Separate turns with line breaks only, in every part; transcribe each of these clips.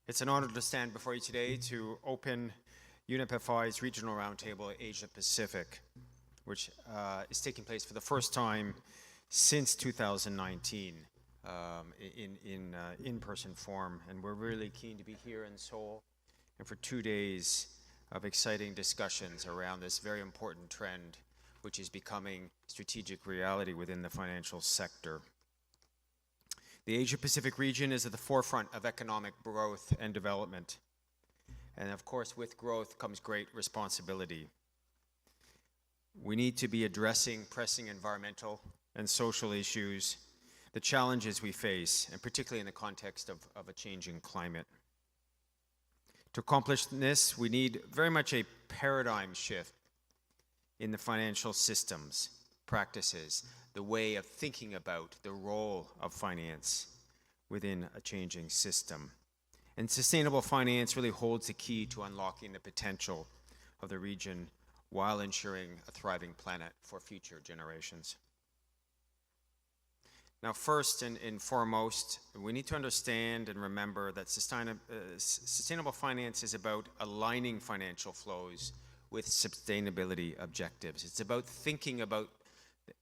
It's an honor to stand before you today to open UNEP-FI's Regional Roundtable Asia Pacific, which is taking place for the first time since 2019 in in-person form. And we're really keen to be here in Seoul and for 2 days of exciting discussions around this very important trend, which is becoming strategic reality within the financial sector. The Asia-Pacific region is at the forefront of economic growth and development. And of course, with growth comes great responsibility. We need to be addressing pressing environmental and social issues, the challenges we face, and particularly in the context of a changing climate. To accomplish this, we need very much a paradigm shift in the financial systems, practices, the way of thinking about the role of finance within a changing system. And sustainable finance really holds the key to unlocking the potential of the region while ensuring a thriving planet for future generations. Now, first and foremost, we need to understand and remember that sustainable finance is about aligning financial flows with sustainability objectives. It's about thinking about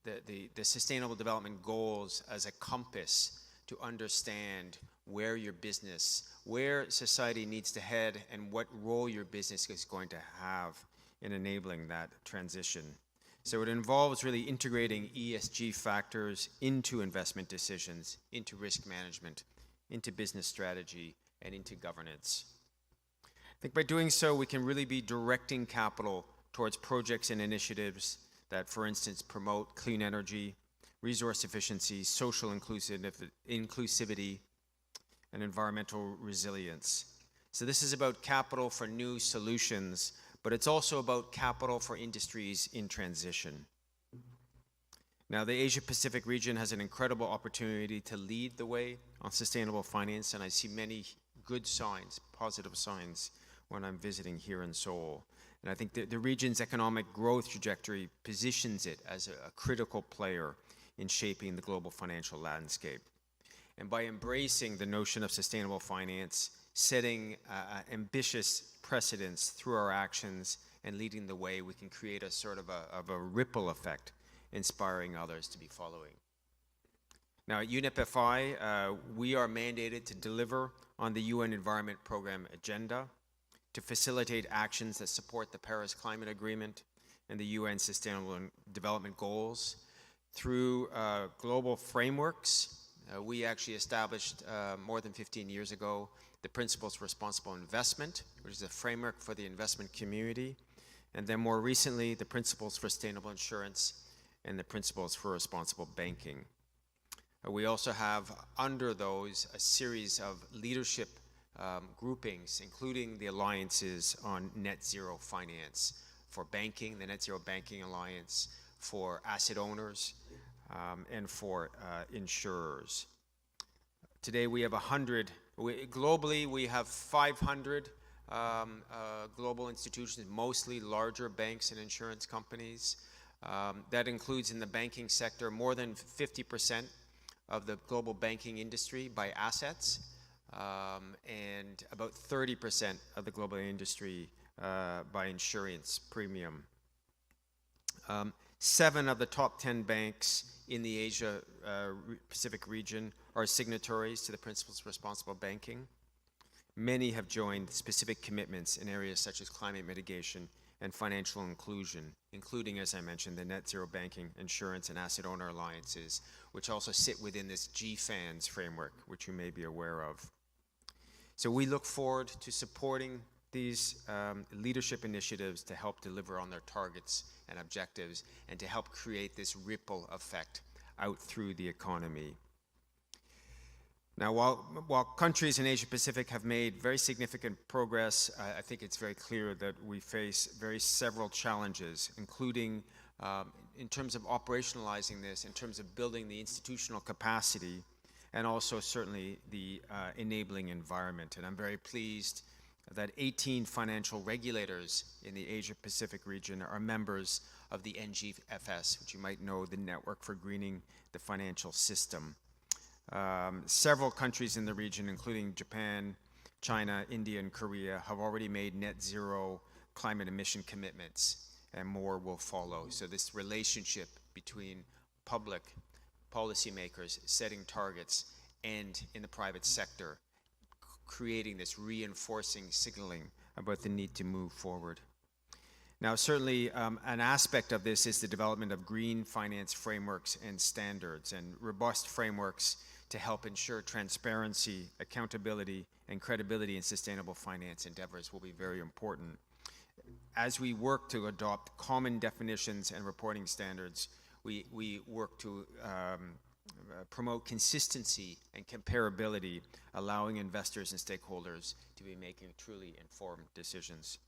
the Sustainable Development Goals as a compass to understand where your business, where society needs to head, and what role your business is going to have in enabling that transition. So it involves really integrating ESG factors into investment decisions, into risk management, into business strategy, and into governance. I think by doing so, we can really be directing capital towards projects and initiatives that, for instance, promote clean energy, resource efficiency, social inclusivity, and environmental resilience. So this is about capital for new solutions, but it's also about capital for industries in transition. Now, the Asia-Pacific region has an incredible opportunity to lead the way on sustainable finance, and I see many good signs, positive signs, when I'm visiting here in Seoul. And I think the region's economic growth trajectory positions it as a critical player in shaping the global financial landscape. And by embracing the notion of sustainable finance, setting ambitious precedents through our actions and leading the way, we can create a sort of a ripple effect, inspiring others to be following. Now at UNEP-FI, we are mandated to deliver on the UN Environment Program agenda, to facilitate actions that support the Paris Climate Agreement and the UN Sustainable Development Goals. Through global frameworks, we actually established more than 15 years ago the Principles for Responsible Investment, which is a framework for the investment community, and then more recently, the Principles for Sustainable Insurance and the Principles for Responsible Banking. We also have under those a series of leadership groupings, including the alliances on net zero finance for banking, the Net Zero Banking Alliance, for asset owners, and for insurers. Today we have globally we have 500 global institutions, mostly larger banks and insurance companies. That includes in the banking sector more than 50% of the global banking industry by assets, and about 30% of the global industry by insurance premium. 7 of the top 10 banks in the Asia-Pacific region are signatories to the Principles of Responsible Banking. Many have joined specific commitments in areas such as climate mitigation and financial inclusion, including, as I mentioned, the Net Zero Banking, Insurance, and Asset Owner Alliances, which also sit within this GFANZ framework, which you may be aware of. So we look forward to supporting these leadership initiatives to help deliver on their targets and objectives and to help create this ripple effect out through the economy. Now, while countries in Asia Pacific have made very significant progress, I think it's very clear that we face several challenges, including in terms of operationalizing this, in terms of building the institutional capacity, and also certainly the enabling environment. And I'm very pleased that 18 financial regulators in the Asia-Pacific region are members of the NGFS, which you might know, the Network for Greening the Financial System. Several countries in the region, including Japan, China, India, and Korea have already made net zero climate emission commitments, and more will follow. So this relationship between public policymakers setting targets and in the private sector, creating this reinforcing signaling about the need to move forward. Now, certainly an aspect of this is the development of green finance frameworks and standards, and robust frameworks to help ensure transparency, accountability, and credibility in sustainable finance endeavors will be very important. As we work to adopt common definitions and reporting standards, we work to promote consistency and comparability, allowing investors and stakeholders to be making truly informed decisions.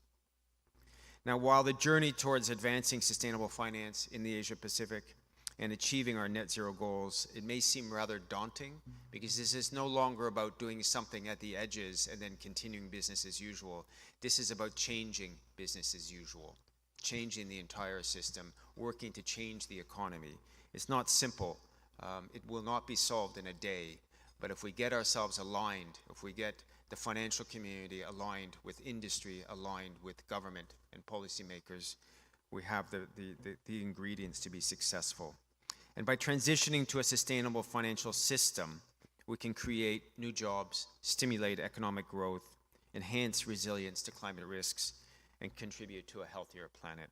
Now, while the journey towards advancing sustainable finance in the Asia-Pacific and achieving our net zero goals, it may seem rather daunting, because this is no longer about doing something at the edges and then continuing business as usual. This is about changing business as usual, changing the entire system, working to change the economy. It's not simple. It will not be solved in a day, but if we get ourselves aligned, if we get the financial community aligned with industry, aligned with government and policymakers, we have the ingredients to be successful. And by transitioning to a sustainable financial system, we can create new jobs, stimulate economic growth, enhance resilience to climate risks, and contribute to a healthier planet.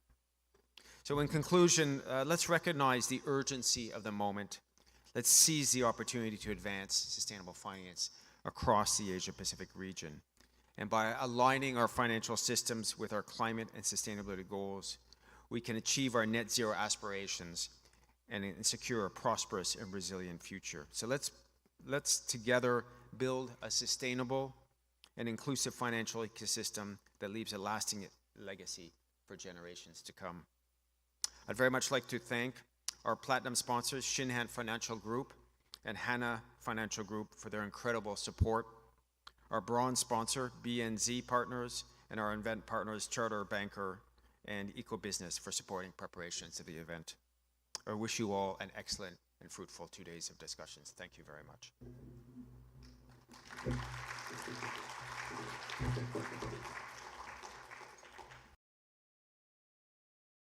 So in conclusion, let's recognize the urgency of the moment. Let's seize the opportunity to advance sustainable finance across the Asia-Pacific region. And by aligning our financial systems with our climate and sustainability goals, we can achieve our net zero aspirations and secure a prosperous and resilient future. So let's together build a sustainable and inclusive financial ecosystem that leaves a lasting legacy for generations to come. I'd very much like to thank our platinum sponsors, Shinhan Financial Group and Hana Financial Group, for their incredible support, our bronze sponsor, BNZ Partners, and our event partners, Charter Banker and EcoBusiness, for supporting preparations of the event. I wish you all an excellent and fruitful 2 days of discussions. Thank you very much.